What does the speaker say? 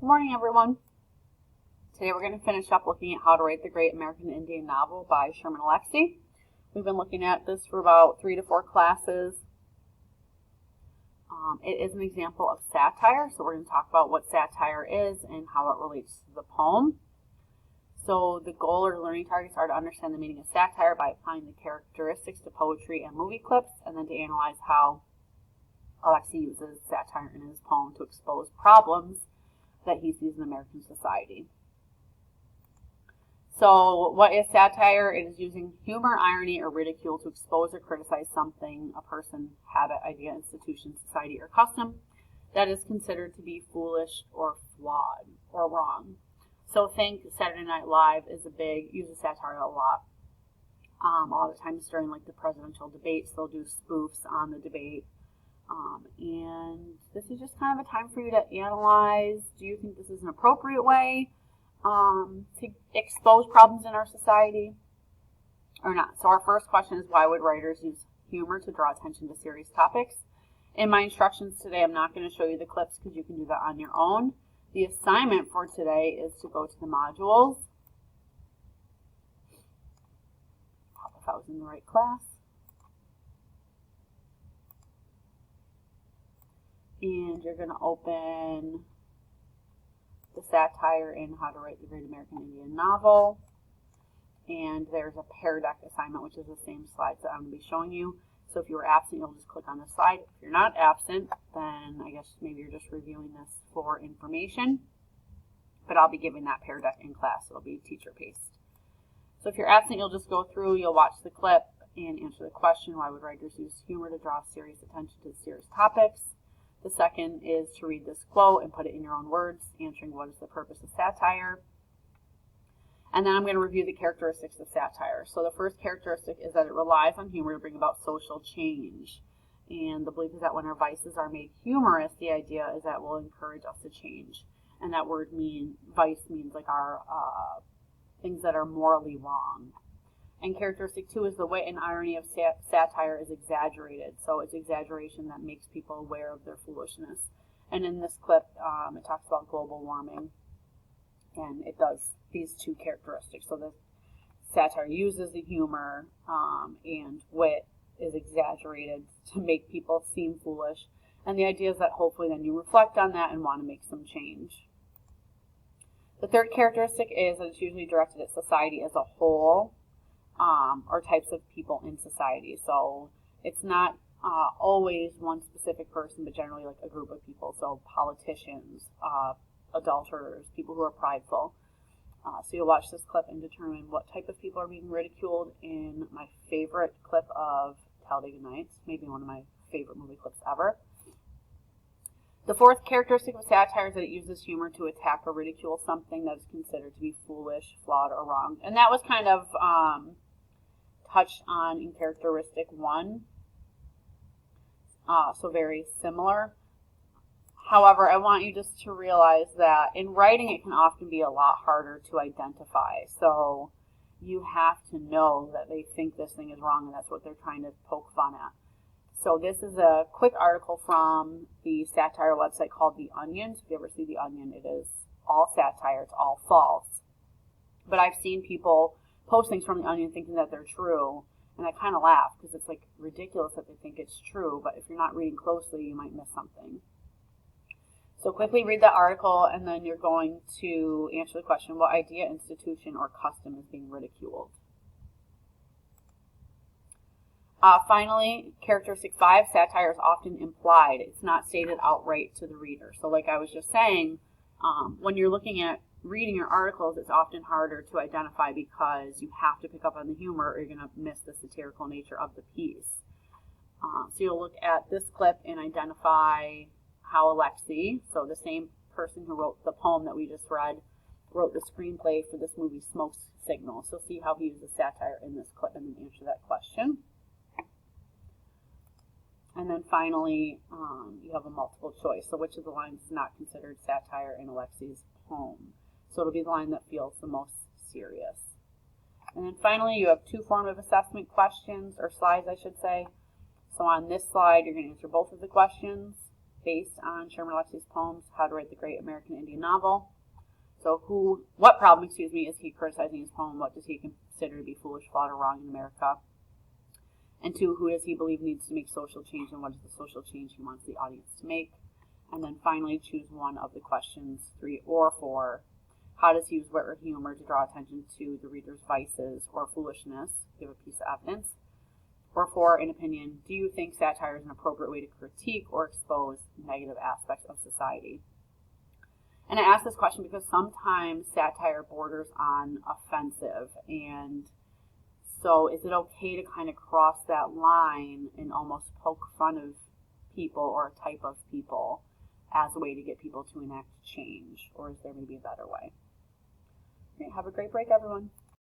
Good morning, everyone. Today we're going to finish up looking at How to Write the Great American Indian Novel by Sherman Alexie. We've been looking at this for about 3 to 4 classes. It is an example of satire, so we're going to talk about what satire is and how it relates to the poem. So the goal or learning targets are to understand the meaning of satire by applying the characteristics to poetry and movie clips, and then to analyze how Alexie uses satire in his poem to expose problems that he sees in American society. So what is satire? It is using humor, irony, or ridicule to expose or criticize something, a person, habit, idea, institution, society, or custom that is considered to be foolish or flawed or wrong. So think Saturday Night Live uses satire a lot. All the times during like the presidential debates, they'll do spoofs on the debate. And this is just kind of a time for you to analyze, do you think this is an appropriate way to expose problems in our society or not? So our first question is, why would writers use humor to draw attention to serious topics? In my instructions today, I'm not going to show you the clips because you can do that on your own. The assignment for today is to go to the modules. If I was in the right class. And you're going to open the satire in How to Write the Great American Indian Novel. And there's a Pear Deck assignment, which is the same slides that I'm going to be showing you. So if you were absent, you'll just click on the slide. If you're not absent, then I guess maybe you're just reviewing this for information. But I'll be giving that Pear Deck in class. It'll be teacher paced. So if you're absent, you'll just go through, you'll watch the clip and answer the question, why would writers use humor to draw serious attention to serious topics? The second is to read this quote and put it in your own words, answering what is the purpose of satire. And then I'm going to review the characteristics of satire. So the first characteristic is that it relies on humor to bring about social change. And the belief is that when our vices are made humorous, the idea is that will encourage us to change. And that word vice means like our things that are morally wrong. And characteristic 2 is the wit and irony of satire is exaggerated. So it's exaggeration that makes people aware of their foolishness. And in this clip, it talks about global warming. And it does these 2 characteristics. So the satire uses the humor and wit is exaggerated to make people seem foolish. And the idea is that hopefully then you reflect on that and want to make some change. The third characteristic is that it's usually directed at society as a whole. Or types of people in society. So it's not always one specific person, but generally like a group of people. So politicians, adulterers, people who are prideful. So you'll watch this clip and determine what type of people are being ridiculed in my favorite clip of Talladega Nights, maybe one of my favorite movie clips ever. The fourth characteristic of satire is that it uses humor to attack or ridicule something that is considered to be foolish, flawed, or wrong. And that was kind of touched on in characteristic 1. So very similar. However, I want you just to realize that in writing it can often be a lot harder to identify. So you have to know that they think this thing is wrong and that's what they're trying to poke fun at. So this is a quick article from the satire website called The Onion. If you ever see The Onion, it is all satire. It's all false. But I've seen people post things from The Onion thinking that they're true. And I kind of laugh because it's like ridiculous that they think it's true. But if you're not reading closely, you might miss something. So quickly read the article and then you're going to answer the question, what idea, institution, or custom is being ridiculed? Finally, characteristic 5, satire is often implied. It's not stated outright to the reader. So like I was just saying, when you're looking at reading your articles, it's often harder to identify because you have to pick up on the humor or you're going to miss the satirical nature of the piece. So you'll look at this clip and identify how Alexie, so the same person who wrote the poem that we just read, wrote the screenplay for this movie Smoke Signal. So see how he uses satire in this clip and then answer that question. And then finally, you have a multiple choice. So which of the lines is not considered satire in Alexie's poem? So it'll be the line that feels the most serious. And then finally, you have 2 formative assessment questions, or slides, I should say. So on this slide, you're going to answer both of the questions. based on Sherman Alexie's poems, How to Write the Great American Indian Novel. So what problem, is he criticizing his poem? What does he consider to be foolish, flawed, or wrong in America? And 2, who does he believe needs to make social change, and what is the social change he wants the audience to make? And then finally, choose one of the questions, 3 or 4. How does he use wit or humor to draw attention to the reader's vices or foolishness? Give a piece of evidence. Or 4, in opinion, do you think satire is an appropriate way to critique or expose negative aspects of society? And I ask this question because sometimes satire borders on offensive, and so is it okay to kind of cross that line and almost poke fun of people or a type of people as a way to get people to enact change? Or is there maybe a better way? Okay, have a great break, everyone.